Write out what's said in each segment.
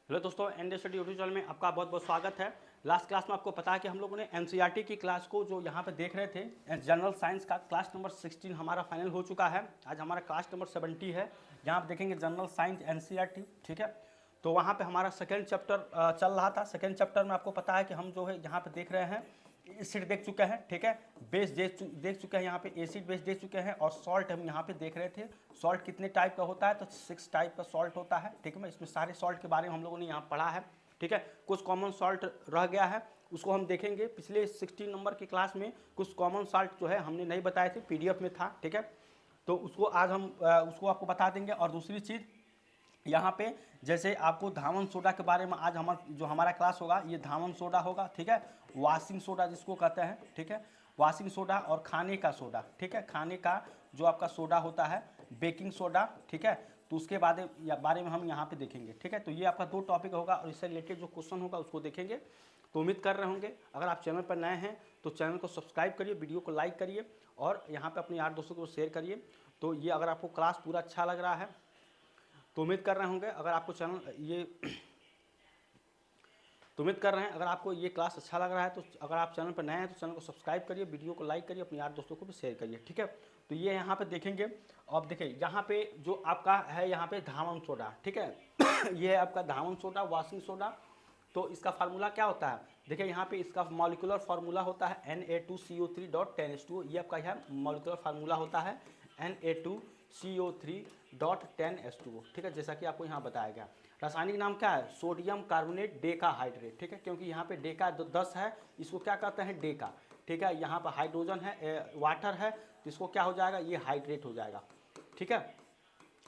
Hello दोस्तों, ND study YouTube channel में आपका बहुत बहुत स्वागत है। लास्ट क्लास में आपको पता है कि हम लोगों ने एनसीईआरटी की क्लास को जो यहाँ पे देख रहे थे, जनरल साइंस का क्लास नंबर 16 हमारा फाइनल हो चुका है। आज हमारा क्लास नंबर 70 है, जहाँ आप देखेंगे जनरल साइंस एनसीईआरटी। ठीक है, तो वहाँ पे हमारा सेकेंड चैप्टर चल रहा था। सेकेंड चैप्टर में आपको पता है कि हम जो है यहाँ पे देख रहे हैं एसिड देख चुके हैं। ठीक है, बेस देख चुके हैं, यहाँ पे एसिड बेस देख चुके हैं, और सॉल्ट हम यहाँ पे देख रहे थे। सॉल्ट कितने टाइप का होता है, तो 6 टाइप का सॉल्ट होता है। ठीक है, मैं इसमें सारे सॉल्ट के बारे में हम लोगों ने यहाँ पढ़ा है। ठीक है, कुछ कॉमन सॉल्ट रह गया है, उसको हम देखेंगे। पिछले 16 नंबर की क्लास में कुछ कॉमन सॉल्ट जो है हमने नहीं बताए थे, पीडीएफ में था। ठीक है, तो उसको आज हम उसको आपको बता देंगे। और दूसरी चीज़ यहाँ पे जैसे आपको धावन सोडा के बारे में आज हमारा क्लास होगा, ये धावन सोडा होगा। ठीक है, वॉशिंग सोडा जिसको कहते हैं। ठीक है, वॉशिंग सोडा और खाने का सोडा। ठीक है, खाने का जो आपका सोडा होता है, बेकिंग सोडा। ठीक है, तो उसके बारे में हम यहाँ पे देखेंगे। ठीक है, तो ये आपका 2 टॉपिक होगा, और इससे रिलेटेड जो क्वेश्चन होगा उसको देखेंगे। तो उम्मीद कर रहे होंगे, अगर आप चैनल पर नए हैं तो चैनल को सब्सक्राइब करिए, वीडियो को लाइक करिए, और यहाँ पे अपने यार दोस्तों को शेयर करिए। तो ये अगर आपको क्लास पूरा अच्छा लग रहा है तो उम्मीद कर रहे होंगे, अगर आपको अगर आपको ये क्लास अच्छा लग रहा है तो अगर आप चैनल पर नए हैं तो चैनल को सब्सक्राब करिए, वीडियो को लाइक करिए, अपने यार दोस्तों को भी शेयर करिए। ठीक है, तो ये यहाँ पे देखेंगे। अब देखिए यहाँ पे जो आपका है, यहाँ पे धावन सोडा। ठीक है ये है आपका धावन सोडा, वॉशिंग सोडा। तो इसका फार्मूला क्या होता है, देखिए यहाँ पे इसका मॉलिक्यूलर फार्मूला होता है Na2CO3.10H2। ये आपका यह मॉलिक्यूलर फार्मूला होता है Na2CO3.10H2। ठीक है, जैसा कि आपको यहाँ बताया गया। रासायनिक नाम क्या है, सोडियम कार्बोनेट डेकाहाइड्रेट। ठीक है, क्योंकि यहाँ पे डेका 10 है, इसको क्या कहते हैं, डेका। ठीक है, यहाँ पर हाइड्रोजन है, वाटर है, तो इसको क्या हो जाएगा, ये हाइड्रेट हो जाएगा। ठीक है,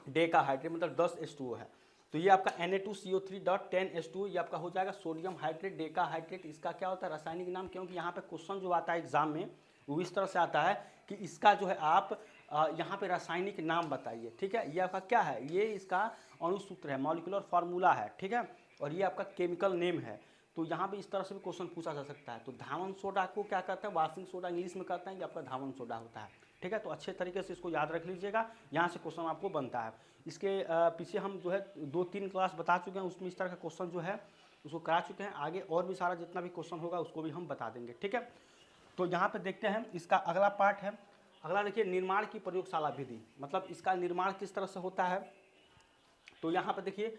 डेकाहाइड्रेट मतलब 10 H2O है। तो ये आपका Na2CO3.10H2 ये आपका हो जाएगा सोडियम हाइड्रेट डेकाहाइड्रेट। इसका क्या होता है रासायनिक नाम, क्योंकि यहाँ पे क्वेश्चन जो आता है एग्जाम में वो इस तरह से आता है कि इसका जो है आप यहाँ पे रासायनिक नाम बताइए। ठीक है, ये आपका क्या है, ये इसका अणुसूत्र है, मॉलिक्यूलर फार्मूला है। ठीक है, और ये आपका केमिकल नेम है। तो यहाँ पे इस तरह से भी क्वेश्चन पूछा जा सकता है। तो धावन सोडा को क्या कहते हैं, वॉशिंग सोडा इंग्लिश में कहते हैं, ये आपका धावन सोडा होता है। ठीक है, तो अच्छे तरीके से इसको याद रख लीजिएगा, यहाँ से क्वेश्चन आपको बनता है। इसके पीछे हम जो है 2-3 क्लास बता चुके हैं, उसमें इस तरह का क्वेश्चन जो है उसको करा चुके हैं। आगे और भी सारा जितना भी क्वेश्चन होगा उसको भी हम बता देंगे। ठीक है, तो यहाँ पे देखते हैं इसका अगला पार्ट है। अगला देखिए, निर्माण की प्रयोगशाला विधि, मतलब इसका निर्माण किस तरह से होता है। तो यहाँ पे देखिए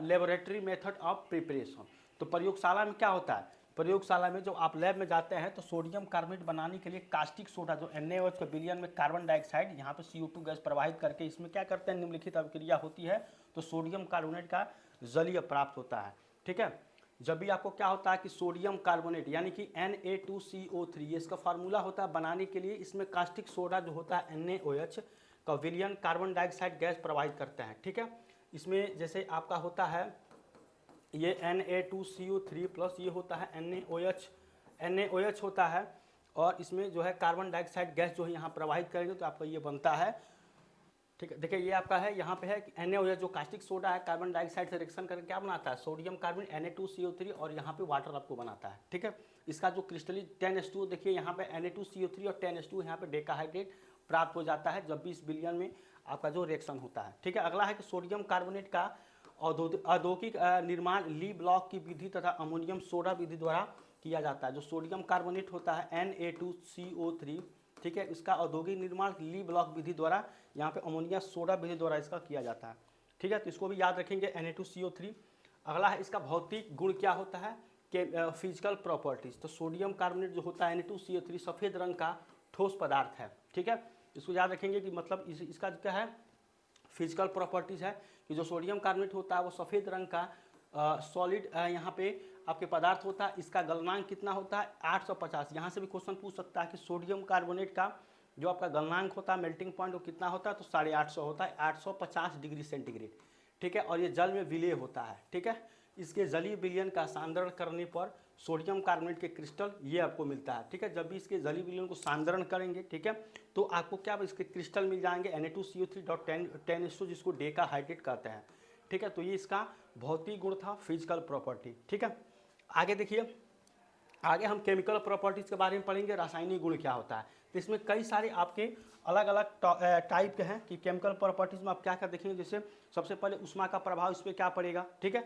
लेबोरेटरी मेथड ऑफ प्रिपरेशन। तो प्रयोगशाला में क्या होता है, प्रयोगशाला में जब आप लैब में जाते हैं तो सोडियम कार्बोनेट बनाने के लिए कास्टिक सोडा जो NaOH के विलयन में कार्बन डाइऑक्साइड यहाँ पे CO2 गैस प्रवाहित करके इसमें क्या करते हैं, निम्नलिखित अभिक्रिया होती है तो सोडियम कार्बोनेट का जलीय प्राप्त होता है। ठीक है, जब भी आपको क्या होता है कि सोडियम कार्बोनेट यानी कि Na2CO3 ये इसका फार्मूला होता है बनाने के लिए, इसमें कास्टिक सोडा जो होता है NaOH का विलयन कार्बन डाइऑक्साइड गैस प्रवाहित करते हैं। ठीक है, इसमें जैसे आपका होता है ये Na2CO3 प्लस ये होता है NaOH होता है, और इसमें जो है कार्बन डाइऑक्साइड गैस जो है यहाँ प्रवाहित करेंगे तो आपका ये बनता है। ठीक है, देखिए ये आपका है, यहाँ पे है कि NaOH जो कास्टिक सोडा है कार्बन डाइऑक्साइड से रिएक्शन करके क्या बनाता है, सोडियम कार्बन Na2CO3, और यहाँ पे वाटर आपको बनाता है। ठीक है, इसका जो क्रिस्टली 10H2 देखिए यहाँ पे Na2CO3 और 10H2 यहाँ पे डेकाहाइड्रेट प्राप्त हो जाता है जब भी इस विलयन में आपका जो रिएक्शन होता है। ठीक है, अगला है कि सोडियम कार्बोनेट का औद्योगिक निर्माण ली ब्लॉक की विधि तथा अमोनियम सोडा विधि द्वारा किया जाता है। जो सोडियम कार्बोनेट होता है Na2CO3, ठीक है, इसका औद्योगिक निर्माण ली ब्लॉक विधि द्वारा यहाँ पे अमोनिया सोडा विधि द्वारा इसका किया जाता है। ठीक है, तो इसको भी याद रखेंगे Na2CO3। अगला है इसका भौतिक गुण क्या होता है, कि फिजिकल प्रॉपर्टीज। तो सोडियम कार्बोनेट जो होता है Na2CO3 सफ़ेद रंग का ठोस पदार्थ है। ठीक है, इसको याद रखेंगे कि मतलब इसका क्या है, फिजिकल प्रॉपर्टीज़ है कि जो सोडियम कार्बोनेट होता है वो सफ़ेद रंग का सॉलिड यहाँ पे आपके पदार्थ होता है। इसका गलनांक कितना होता है, 850। यहाँ से भी क्वेश्चन पूछ सकता है कि सोडियम कार्बोनेट का जो आपका गलनांक होता है, मेल्टिंग पॉइंट, वो कितना होता है, तो 850 होता है, 850 डिग्री सेंटीग्रेड। ठीक है, और ये जल में विलय होता है। ठीक है, इसके जलीय विलयन का सांद्रण करने पर सोडियम कार्बोनेट के क्रिस्टल ये आपको मिलता है। ठीक है, जब भी इसके जलीय विलयन को सांद्रण करेंगे, ठीक है, तो आपको क्या इसके क्रिस्टल मिल जाएंगे Na2CO3.10H2 जिसको डेकाहाइड्रेट कहते हैं। ठीक है, तो ये इसका भौतिक गुण था, फिजिकल प्रॉपर्टी। ठीक है, आगे देखिए, आगे हम केमिकल प्रॉपर्टीज़ के बारे में पढ़ेंगे, रासायनिक गुण क्या होता है। तो इसमें कई सारे आपके अलग अलग टाइप के हैं कि केमिकल प्रॉपर्टीज़ में आप क्या क्या देखेंगे। जैसे सबसे पहले ऊष्मा का प्रभाव इस पर क्या पड़ेगा। ठीक है,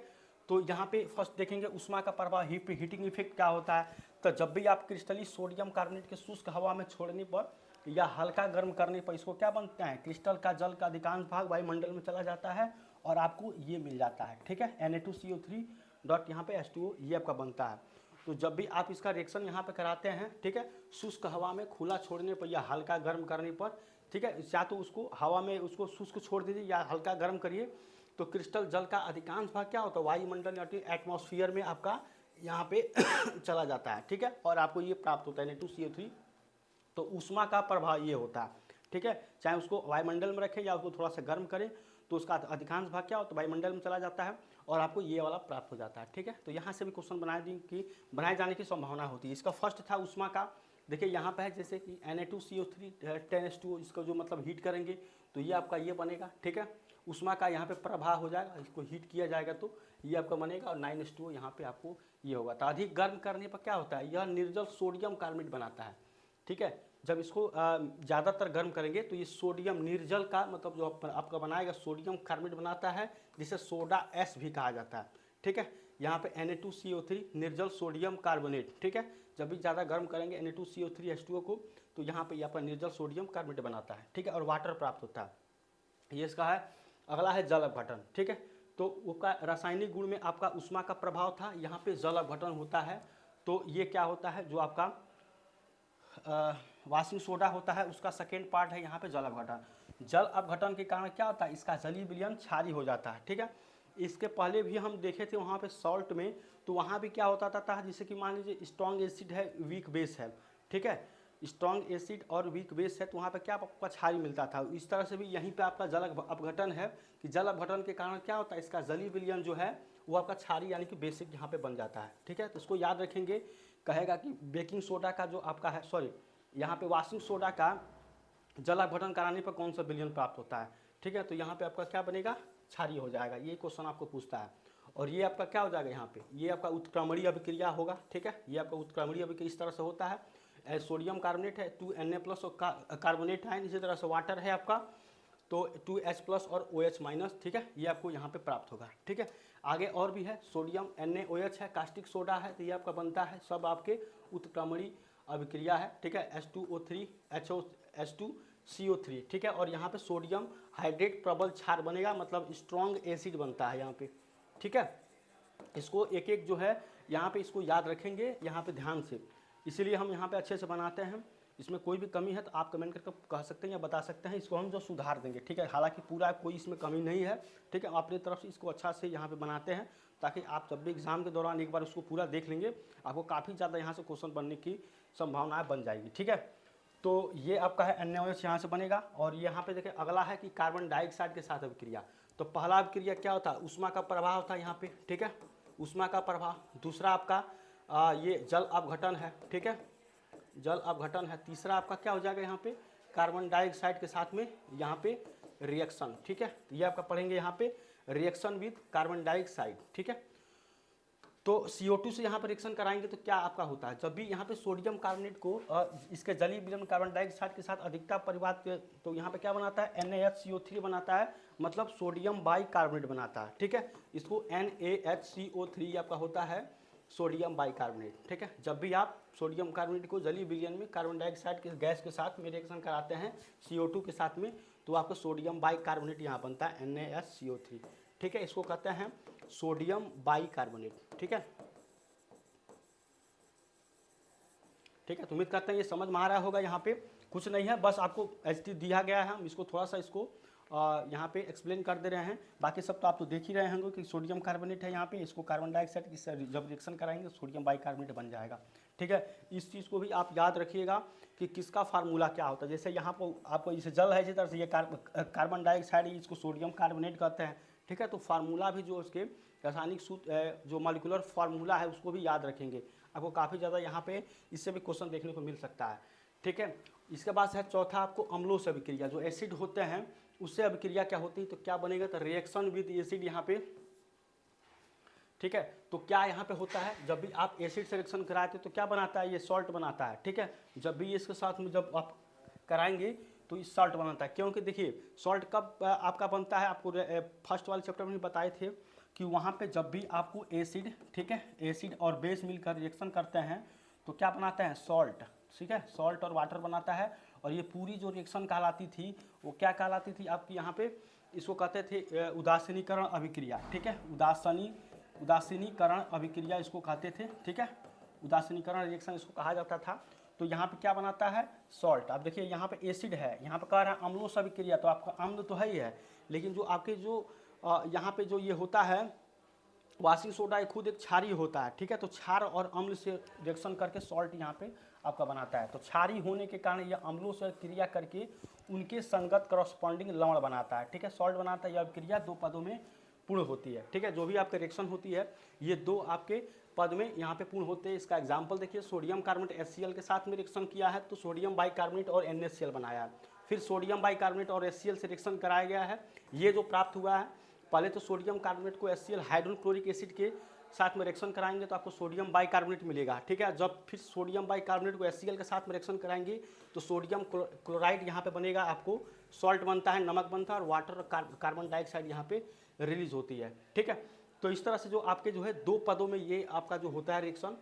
तो यहाँ पे फर्स्ट देखेंगे ऊष्मा का प्रभाव, हीटिंग इफेक्ट क्या होता है। तो जब भी आप क्रिस्टलीय सोडियम कार्बोनेट के शुष्क हवा में छोड़ने पर या हल्का गर्म करने पर इसको क्या बनता है, क्रिस्टल का जल का अधिकांश भाग वायुमंडल में चला जाता है और आपको ये मिल जाता है, ठीक है, Na2CO3 डॉट यहाँ पे H2O ये आपका बनता है। तो जब भी आप इसका रिएक्शन यहाँ पे कराते हैं, ठीक है, शुष्क हवा में खुला छोड़ने पर या हल्का गर्म करने पर, ठीक है, या तो उसको हवा में उसको शुष्क छोड़ दीजिए या हल्का गर्म करिए, तो क्रिस्टल जल का अधिकांश भाग क्या होता है, वायुमंडल या एटमॉस्फेयर में आपका यहाँ पे चला जाता है, ठीक है, और आपको ये प्राप्त होता है Na2CO3। तो ऊष्मा का प्रभाव ये होता है, ठीक है, चाहे उसको वायुमंडल में रखें या उसको थोड़ा सा गर्म करें, तो उसका अधिकांश भाग क्या होता है, वायुमंडल में चला जाता है और आपको ये वाला प्राप्त हो जाता है, ठीक है। तो यहाँ से भी क्वेश्चन बनाए जाने की संभावना होती है। इसका फर्स्ट था ऊष्मा का, देखिए यहाँ पे है जैसे कि Na2CO3 10H2O, इसका जो मतलब हीट करेंगे तो ये आपका ये बनेगा, ठीक है, ऊष्मा का यहाँ पे प्रभाव हो जाएगा, इसको हीट किया जाएगा तो ये आपका बनेगा और 9H2O यहाँ पे आपको ये होगा। तो अधिक गर्म करने पर क्या होता है, यह निर्जल सोडियम कार्बोनेट बनाता है, ठीक है। जब इसको ज़्यादातर गर्म करेंगे तो ये सोडियम निर्जल का मतलब जो आपका बनाएगा सोडियम कार्बोनेट बनाता है, जिसे सोडा एस भी कहा जाता है, ठीक है। यहाँ पे Na2CO3 निर्जल सोडियम कार्बोनेट, ठीक है, जब भी ज़्यादा गर्म करेंगे Na2CO3 H2O को तो यहाँ पे यहाँ पर निर्जल सोडियम कार्बोनेट बनाता है, ठीक है, और वाटर प्राप्त होता है। ये इसका है। अगला है जल अपघटन, ठीक है, तो उसका रासायनिक गुण में आपका ऊष्मा का प्रभाव था, यहाँ पे जल अपघटन होता है। तो ये क्या होता है, जो आपका वाशिंग सोडा होता है उसका सेकेंड पार्ट है यहाँ पे जल अपघटन। जल अपघटन के कारण क्या होता है, इसका जलीय विलयन क्षारीय हो जाता है, ठीक है। इसके पहले भी हम देखे थे वहाँ पे सॉल्ट में, तो वहाँ भी क्या होता था, जैसे कि मान लीजिए स्ट्रॉन्ग एसिड है वीक बेस है, ठीक है, स्ट्रॉन्ग एसिड और वीक बेस है तो वहाँ पे क्या आपका क्षारीय मिलता था। इस तरह से भी यहीं पे आपका जल अपघटन है कि जल अपघटन के कारण क्या होता है, इसका जलीय विलयन जो है वो आपका क्षारीय यानी कि बेसिक यहाँ पे बन जाता है, ठीक है। तो इसको याद रखेंगे, कहेगा कि बेकिंग सोडा का जो आपका है यहाँ पे वाशिंग सोडा का जल अपघटन कराने पर कौन सा विलयन प्राप्त होता है, ठीक है। तो यहाँ पे आपका क्या बनेगा, क्षारीय हो जाएगा, ये क्वेश्चन आपको पूछता है। और ये आपका क्या हो जाएगा, यहाँ पे ये आपका उत्क्रमणीय अभिक्रिया होगा, ठीक है, ये आपका उत्क्रमणीय अभिक्रिया इस तरह से होता है। सोडियम कार्बोनेट है 2Na+ और कार्बोनेट है, इसी तरह से वाटर है आपका तो 2H+ और OH-, ठीक है, ये आपको यहाँ पे प्राप्त होगा, ठीक है। आगे और भी है, सोडियम NaOH है, कास्टिक सोडा है, तो ये आपका बनता है, सब आपके उत्क्रमणीय अभिक्रिया है, ठीक है, H2O3 H2CO3, ठीक है। और यहाँ पे सोडियम हाइड्रेट प्रबल क्षार बनेगा, मतलब स्ट्रॉन्ग एसिड बनता है यहाँ पे, ठीक है। इसको एक एक जो है यहाँ पे इसको याद रखेंगे यहाँ पे ध्यान से, इसीलिए हम यहाँ पे अच्छे से बनाते हैं। इसमें कोई भी कमी है तो आप कमेंट करके कह सकते हैं या बता सकते हैं, इसको हम जो सुधार देंगे, ठीक है। हालांकि पूरा कोई इसमें कमी नहीं है, ठीक है, अपनी तरफ से इसको अच्छा से यहाँ पे बनाते हैं ताकि आप जब भी एग्जाम के दौरान एक बार उसको पूरा देख लेंगे, आपको काफ़ी ज़्यादा यहाँ से क्वेश्चन बनने की संभावनाएं बन जाएगी, ठीक है। तो ये आपका है NaOH यहाँ से बनेगा। और यहाँ पे देखिए अगला है कि कार्बन डाइऑक्साइड के साथ अभिक्रिया। तो पहला अभिक्रिया क्या होता है, ऊष्मा का प्रभाव था यहाँ पे, ठीक है, ऊष्मा का प्रभाव। दूसरा आपका ये जल अपघटन है, ठीक है, जल अपघटन है। तीसरा आपका क्या हो जाएगा, यहाँ पे कार्बन डाइऑक्साइड के साथ में यहाँ पे रिएक्शन, ठीक है, ये आपका पढ़ेंगे यहाँ पे रिएक्शन विद कार्बन डाइऑक्साइड, ठीक है। तो CO2 से यहाँ पर रिएक्शन कराएंगे तो क्या आपका होता है, जब भी यहाँ पे सोडियम कार्बोनेट को इसके जलीय विलयन कार्बन डाइऑक्साइड के साथ अधिकता परिवाद के, तो यहाँ पे क्या बनाता है, NaHCO3 बनाता है, मतलब सोडियम बाई कार्बोनेट बनाता है, ठीक है। इसको NaHCO3 आपका होता है सोडियम बाई कार्बोनेट, ठीक है। जब भी आप सोडियम कार्बोनेट को जलीय विलयन में कार्बन डाइऑक्साइड के गैस के साथ में रिएक्शन कराते हैं CO2 के साथ में, तो आपको सोडियम बाई कार्बोनेट यहाँ बनता है NaSCO3, ठीक है। इसको कहते हैं सोडियम बाई कार्बोनेट, ठीक है, ठीक है। तो उम्मीद करते हैं ये समझ में आ रहा होगा। यहाँ पे कुछ नहीं है, बस आपको एचटी दिया गया है, हम इसको थोड़ा सा इसको यहाँ पे एक्सप्लेन कर दे रहे हैं। बाकी सब तो आप तो देख ही रहे होंगे कि सोडियम कार्बोनेट है यहाँ पे, इसको कार्बन डाइऑक्साइड इससे जब रिएक्शन कराएंगे सोडियम बाइकार्बोनेट बन जाएगा, ठीक है। इस चीज़ को भी आप याद रखिएगा कि किसका फार्मूला क्या होता है। जैसे यहाँ पर आपको इसे जल है, इसी तरह से ये कार्बन डाइऑक्साइड, इसको सोडियम कार्बोनेट कहते हैं, ठीक है। तो फार्मूला भी जो उसके रासायनिक सूत्र जो मॉलिक्यूलर फार्मूला है उसको भी याद रखेंगे, आपको काफ़ी ज़्यादा यहाँ पे इससे भी क्वेश्चन देखने को मिल सकता है, ठीक है। इसके बाद है चौथा आपको अम्लों से अभिक्रिया, जो एसिड होते हैं उससे अभिक्रिया क्या होती है, तो क्या बनेगा, तो रिएक्शन विद एसिड यहाँ पे, ठीक है। तो क्या यहाँ पे होता है, जब भी आप एसिड से रिएक्शन कराते तो क्या बनाता है, ये सॉल्ट बनाता है, ठीक है। जब भी इसके साथ में जब आप कराएंगे तो ये सॉल्ट बनाता है, क्योंकि देखिए सॉल्ट कब आपका बनता है, आपको फर्स्ट वाले चैप्टर में बताए थे कि वहाँ पे जब भी आपको एसिड, ठीक है, एसिड और बेस मिलकर रिएक्शन करते हैं तो क्या बनाते हैं, सॉल्ट, ठीक है, सॉल्ट और वाटर बनाता है। और ये पूरी जो रिएक्शन कहलाती थी वो क्या कहलाती थी आपकी यहाँ पे, इसको कहते थे उदासीनीकरण अभिक्रिया, ठीक है, उदासीनीकरण अभिक्रिया इसको कहते थे, ठीक है, उदासीनीकरण रिएक्शन इसको कहा जाता था। तो यहाँ पे क्या बनाता है, सॉल्ट। आप देखिए यहाँ पे एसिड है, यहाँ पे कह रहा है अम्लों से अभिक्रिया, तो आपका अम्ल तो है ही है, लेकिन जो आपके जो यहाँ पे जो ये होता है वाशिंग सोडा, ये खुद एक क्षारीय होता है, ठीक है। तो क्षार और अम्ल से रिएक्शन करके सॉल्ट यहाँ पे आपका बनाता है। तो क्षारीय होने के कारण यह अम्लों से क्रिया करके उनके संगत करस्पॉन्डिंग लवण बनाता है, ठीक है, सॉल्ट बनाता है। यह क्रिया दो पदों में पूर्ण होती है, ठीक है। जो भी आपके रिएक्शन होती है ये दो आपके पद में यहाँ पे पूर्ण होते हैं। इसका एग्जाम्पल देखिए, सोडियम कार्बोनेट HCl के साथ में रिएक्शन किया है तो सोडियम बाइकार्बोनेट और NaCl बनाया है। फिर सोडियम बाइकार्बोनेट और HCl से रिएक्शन कराया गया है, ये जो प्राप्त हुआ है, पहले तो सोडियम कार्बोनेट को HCl हाइड्रोक्लोरिक एसिड के साथ में रिएक्शन कराएंगे तो आपको सोडियम बाइकार्बोनेट मिलेगा, ठीक है। जब फिर सोडियम बाइकार्बोनेट को HCl के साथ में रिएक्शन कराएंगे तो सोडियम क्लोराइड यहाँ पे बनेगा, आपको सॉल्ट बनता है, नमक बनता है, और वाटर कार्बन डाइऑक्साइड यहाँ पे रिलीज होती है, ठीक है। तो इस तरह से जो आपके जो है दो पदों में ये आपका जो होता है रिएक्शन,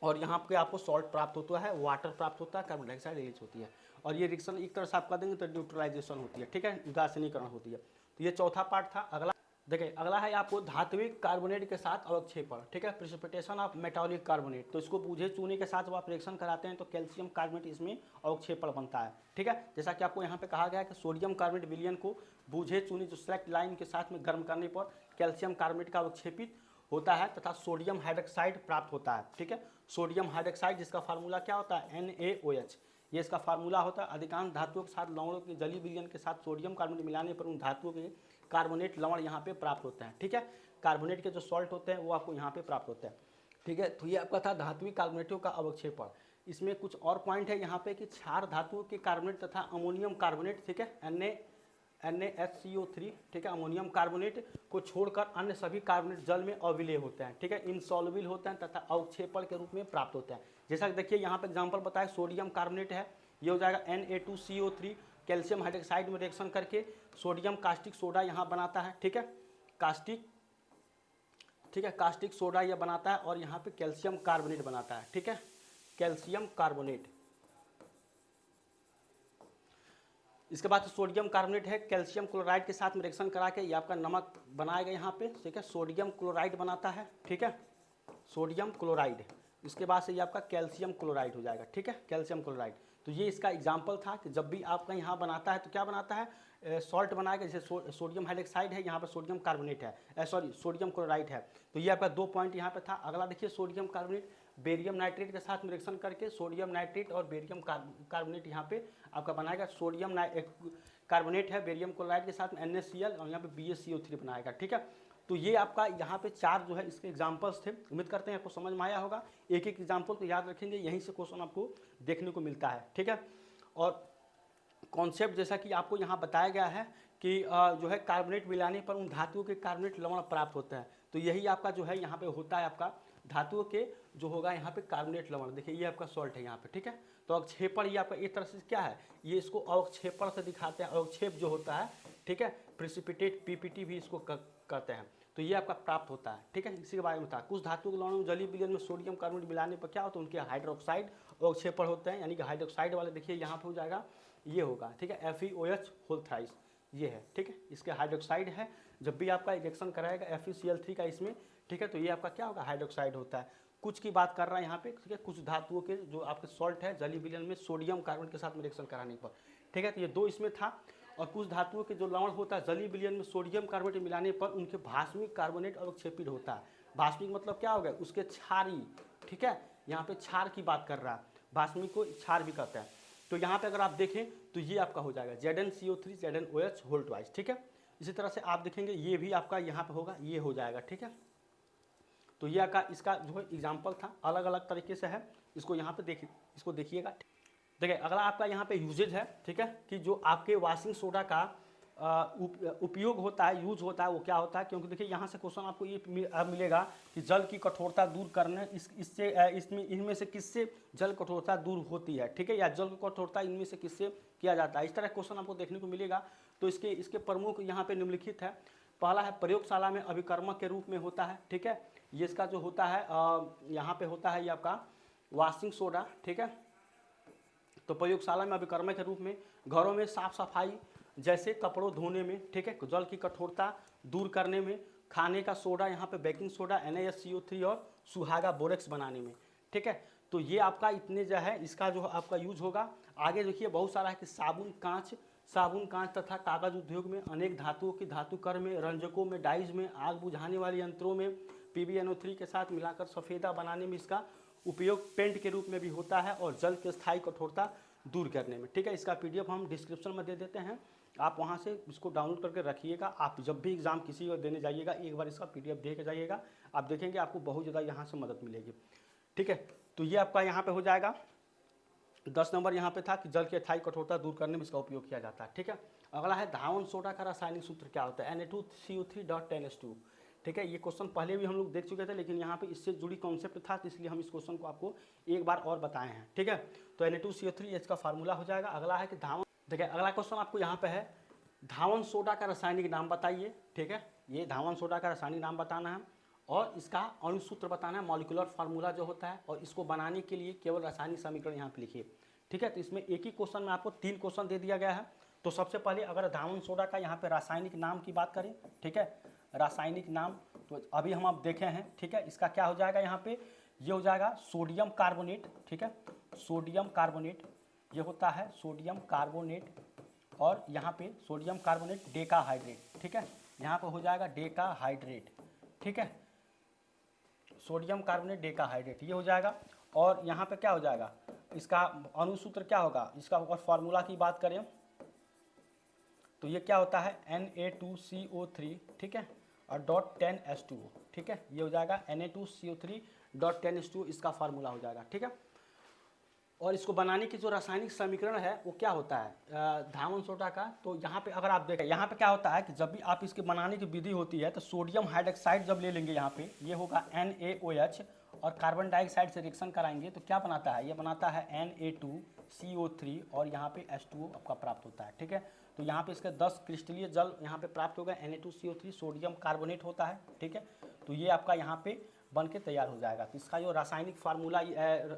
और यहाँ पे आपको सॉल्ट प्राप्त होता है, वाटर प्राप्त होता है, कार्बन डाइऑक्साइड रिलीज होती है। और ये रिएक्शन एक तरह से आप कर देंगे तो न्यूट्रलाइजेशन होती है, ठीक है, उदासीनीकरण होती है। तो ये चौथा पार्ट था। अगला देखिए, अगला है आपको धात्विक कार्बोनेट के साथ अवक्षेपण, ठीक है, प्रेसिपिटेशन ऑफ मेटालिक कार्बोनेट। तो इसको बूझे चूने के साथ जब आप रिएक्शन कराते हैं तो कैल्शियम कार्बोनेट इसमें अवक्षेपण बनता है, ठीक है। जैसा कि आपको यहाँ पे कहा गया है कि सोडियम कार्बोनेट विलयन को बूझे चूने जो सेलेक्ट लाइन के साथ में गर्म करने पर कैल्शियम कार्बोनेट का अवक्षेपित होता है तथा सोडियम हाइड्रोक्साइड प्राप्त होता है, ठीक है। सोडियम हाइड्रोक्साइड जिसका फार्मूला क्या होता है, NaOH, ये इसका फार्मूला होता है। अधिकांश धातुओं के साथ लवणों के जलीय विलयन के साथ सोडियम कार्बोनेट मिलाने पर उन धातुओं के कार्बोनेट लवण यहाँ पे प्राप्त होते हैं, ठीक है। कार्बोनेट के जो सॉल्ट होते हैं वो आपको यहाँ पे प्राप्त होते हैं, ठीक है। तो ये आपका था धात्विक कार्बोनेटों का अवक्षेपण। इसमें कुछ और पॉइंट है यहाँ पे कि क्षार धातुओं के कार्बोनेट तथा अमोनियम कार्बोनेट, ठीक है, NaHCO3, ठीक है, अमोनियम कार्बोनेट को छोड़कर अन्य सभी कार्बोनेट जल में अविलेय होते हैं, ठीक है, इनसॉल्युबल होते हैं तथा अवक्षेपण के रूप में प्राप्त होते हैं। जैसा कि देखिए यहाँ पे एग्जांपल बताया, सोडियम कार्बोनेट है, ये हो जाएगा Na2CO3, कैल्शियम हाइड्रोक्साइड में रिएक्शन करके सोडियम कास्टिक सोडा यहाँ बनाता है, ठीक है, कास्टिक, ठीक है, कास्टिक सोडा यह बनाता है और यहाँ पे कैल्शियम कार्बोनेट बनाता है, ठीक है, कैल्शियम कार्बोनेट। इसके बाद सोडियम कार्बोनेट है, कैल्शियम क्लोराइड के साथ में रिएक्शन करा के ये आपका नमक बनाएगा यहाँ पे, ठीक है, सोडियम क्लोराइड बनाता है, ठीक है, सोडियम क्लोराइड। इसके बाद से ये आपका कैल्शियम क्लोराइड हो जाएगा, ठीक है, कैल्शियम क्लोराइड। तो ये इसका एग्जाम्पल था कि जब भी आपका यहाँ बनाता है तो क्या बनाता है, सॉल्ट बनाएगा। जैसे सोडियम हाइड्रोक्साइड है, यहाँ पर सोडियम कार्बोनेट है, सॉरी सोडियम क्लोराइड है। तो ये आपका दो पॉइंट यहाँ पे था। अगला देखिए, सोडियम कार्बोनेट बेरियम नाइट्रेट के साथ में रिएक्शन करके सोडियम नाइट्रेट और बेरियम कार्बोनेट यहाँ पे आपका बनाएगा। सोडियम कार्बोनेट है बेरियम क्लोराइड के साथ में NaCl और यहाँ पे BaCO3 बनाएगा, ठीक है। तो ये आपका यहाँ पे चार जो है इसके एग्जाम्पल्स थे। उम्मीद करते हैं आपको समझ में आया होगा। एक एक एग्जाम्पल को याद रखेंगे, यहीं से क्वेश्चन आपको देखने को मिलता है, ठीक है। और कॉन्सेप्ट जैसा कि आपको यहाँ बताया गया है कि जो है कार्बोनेट मिलाने पर उन धातुओं के कार्बोनेट लवण प्राप्त होता है। तो यही आपका जो है यहाँ पे होता है, आपका धातुओं के जो होगा यहाँ पे कार्बोनेट लवण। देखिए ये आपका सॉल्ट है यहाँ पे, ठीक है। तो अवक्षेपण ये आपका एक तरह से क्या है, ये इसको अवक्षेपण से दिखाते हैं। अवक्षेप जो होता है, ठीक है, प्रेसिपिटेट PPT भी इसको करते हैं। तो ये आपका प्राप्त होता है, ठीक है। इसी के बारे में था। कुछ धातुओं के लवणों में जलीय विलयन में सोडियम कार्बोनेट मिलाने पर क्या होता है, उनके हाइड्रोक्साइड अवक्षेपण होते हैं। यानी कि हाइड्रोक्साइड वाले देखिए यहाँ पे हो जाएगा, ये होगा, ठीक है, FeOH होल थ्राइस, ये है, ठीक है। इसके हाइड्रोक्साइड है, जब भी आपका रिएक्शन कराएगा FeCl3 का इसमें, ठीक है, तो ये आपका क्या होगा, हाइड्रोक्साइड होता है। कुछ की बात कर रहा है यहाँ पे, ठीक है, कुछ धातुओं के जो आपके सॉल्ट है जलीय विलयन में सोडियम कार्बोनेट के साथ में रिएक्शन कराने पर, ठीक है। तो ये दो इसमें था। और कुछ धातुओं के जो लवण होता है जलीय विलयन में सोडियम कार्बोनेट मिलाने पर उनके भास्मिक कार्बोनेट अवक्षेपित होता है। भास्मिक मतलब क्या हो गया, उसके क्षारी, ठीक है, यहाँ पे क्षार की बात कर रहा है, भास्मिक को क्षार भी कहते हैं। तो यहाँ पे अगर आप देखें तो ये आपका हो जाएगा ZnCO3 ZnOH होल ट्वाइस, ठीक है। इसी तरह से आप देखेंगे ये भी आपका यहाँ पे होगा, ये हो जाएगा, ठीक है। तो ये आपका इसका जो है एग्जाम्पल था, अलग अलग तरीके से है। इसको यहाँ पे देखिए, इसको देखिएगा। देखिए अगला आपका यहाँ पे यूजेज है, ठीक है, कि जो आपके वॉशिंग सोडा का उपयोग होता है, यूज होता है, वो क्या होता है। क्योंकि देखिए यहाँ से क्वेश्चन आपको ये मिलेगा कि जल की कठोरता दूर करने इसमें इनमें से किससे जल कठोरता दूर होती है, ठीक है, या जल की कठोरता इनमें से किससे किया जाता है। इस तरह क्वेश्चन आपको देखने को मिलेगा। तो इसके प्रमुख यहाँ पे निम्नलिखित है। पहला है प्रयोगशाला में अभिकर्मक के रूप में होता है, ठीक है। ये इसका जो होता है यहाँ पे होता है ये आपका वॉशिंग सोडा, ठीक है। तो प्रयोगशाला में अभिकर्मक के रूप में, घरों में साफ सफाई जैसे कपड़ों धोने में, ठीक है, जल की कठोरता दूर करने में, खाने का सोडा यहाँ पे बेकिंग सोडा NaSCO3 और सुहागा बोरेक्स बनाने में, ठीक है। तो ये आपका इतने जो है इसका जो आपका यूज होगा। आगे देखिए बहुत सारा है कि साबुन कांच तथा कागज उद्योग में, अनेक धातुओं की धातुकर में, रंजकों में, डाइज में, आग बुझाने वाले यंत्रों में PbNO3 के साथ मिलाकर सफ़ेदा बनाने में इसका उपयोग पेंट के रूप में भी होता है, और जल की स्थायी कठोरता दूर करने में, ठीक है। इसका PDF हम डिस्क्रिप्शन में दे देते हैं, आप वहाँ से इसको डाउनलोड करके रखिएगा। आप जब भी एग्ज़ाम किसी को देने जाइएगा एक बार इसका PDF दे के जाइएगा, आप देखेंगे आपको बहुत ज़्यादा यहाँ से मदद मिलेगी, ठीक है। तो ये आपका यहाँ पे हो जाएगा 10 नंबर यहाँ पे था कि जल की अस्थायी कठोरता दूर करने में इसका उपयोग किया जाता है, ठीक है। अगला है धावन सोडा का रासायनिक सूत्र क्या होता है, Na2CO3.10H2, ठीक है। ये क्वेश्चन पहले भी हम लोग देख चुके थे, लेकिन यहाँ पे इससे जुड़ी कॉन्सेप्ट था, तो इसलिए हम इस क्वेश्चन को आपको एक बार और बताए हैं, ठीक है। तो Na2CO3 इसका फार्मूला हो जाएगा। अगला है कि धावन, देखिए अगला क्वेश्चन आपको यहाँ पे है धावन सोडा का रासायनिक नाम बताइए, ठीक है। ये धावन सोडा का रासायनिक नाम बताना है और इसका अणुसूत्र बताना है, मॉलिक्यूलर फार्मूला जो होता है, और इसको बनाने के लिए केवल रासायनिक समीकरण यहाँ पे लिखिए, ठीक है। तो इसमें एक ही क्वेश्चन में आपको 3 क्वेश्चन दे दिया गया है। तो सबसे पहले अगर धावन सोडा का यहाँ पे रासायनिक नाम की बात करें, ठीक है, रासायनिक नाम तो अभी हम आप देखे हैं, ठीक है। इसका क्या हो जाएगा यहाँ पे, ये हो जाएगा सोडियम कार्बोनेट, ठीक है, सोडियम कार्बोनेट, ये होता है सोडियम कार्बोनेट, और यहाँ पे सोडियम कार्बोनेट डेकाहाइड्रेट, ठीक है, यहाँ पे हो जाएगा डेकाहाइड्रेट, ठीक है, सोडियम कार्बोनेट डेकाहाइड्रेट ये हो जाएगा। और यहाँ पे क्या हो जाएगा, इसका अणुसूत्र क्या होगा, इसका अगर फार्मूला की बात करें तो ये क्या होता है Na2CO3, ठीक है, और .10H2O, ठीक है, ये हो जाएगा Na2CO3.10H2O इसका फार्मूला हो जाएगा, ठीक है। और इसको बनाने की जो रासायनिक समीकरण है वो क्या होता है धावन सोडा का, तो यहाँ पे अगर आप देखें यहाँ पे क्या होता है कि जब भी आप इसके बनाने की विधि होती है तो सोडियम हाइड्रोक्साइड जब ले लेंगे यहाँ पे ये होगा NaOH, और कार्बन डाइऑक्साइड से रिएक्शन कराएंगे तो क्या बनाता है, ये बनाता है Na2CO3 और यहाँ पे H2O आपका प्राप्त होता है, ठीक है। तो यहाँ पे इसके 10 क्रिस्टलीय जल यहाँ पे प्राप्त होगा, Na2CO3 सोडियम कार्बोनेट होता है, ठीक है। तो ये आपका यहाँ पे बन के तैयार हो जाएगा। तो इसका जो रासायनिक फार्मूला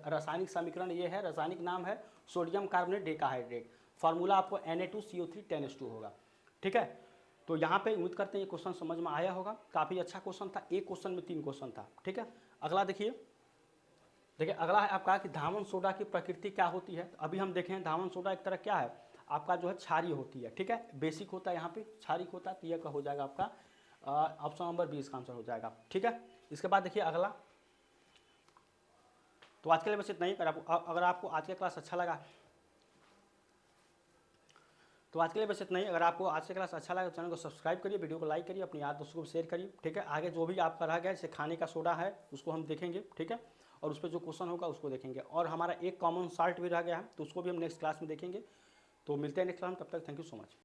रासायनिक समीकरण ये है, रासायनिक नाम है सोडियम कार्बोनेट डेकाहाइड्रेट, फार्मूला आपको Na2CO3 होगा, ठीक है। तो यहाँ पे उम्मीद करते हैं ये क्वेश्चन समझ में आया होगा, काफ़ी अच्छा क्वेश्चन था, एक क्वेश्चन में 3 क्वेश्चन था, ठीक है। अगला देखिए अगला है आपका कि धावन सोडा की प्रकृति क्या होती है। अभी हम देखें धावन सोडा एक तरह क्या है आपका जो है क्षारीय होती है, ठीक है, बेसिक होता है, यहाँ पे क्षारिक होता है, तो यह का हो जाएगा आपका ऑप्शन नंबर 20 का आंसर हो जाएगा, ठीक है। इसके बाद देखिए अगला, तो आज के लिए बस इतना ही। अगर आपको आज का क्लास अच्छा लगा तो आज के लिए बस इतना ही। अगर आपको आज का क्लास अच्छा लगा तो चैनल को सब्सक्राइब करिए, वीडियो को लाइक करिए, अपने यार दोस्तों को शेयर करिए, ठीक है। आगे जो भी आपका रह गया जैसे खाने का सोडा है उसको हम देखेंगे, ठीक है, और उस पर जो क्वेश्चन होगा उसको देखेंगे, और हमारा एक कॉमन साल्ट भी रह गया है तो उसको भी हम नेक्स्ट क्लास में देखेंगे। तो मिलते हैं नेक्स्ट क्लास में, तब तक थैंक यू सो मच।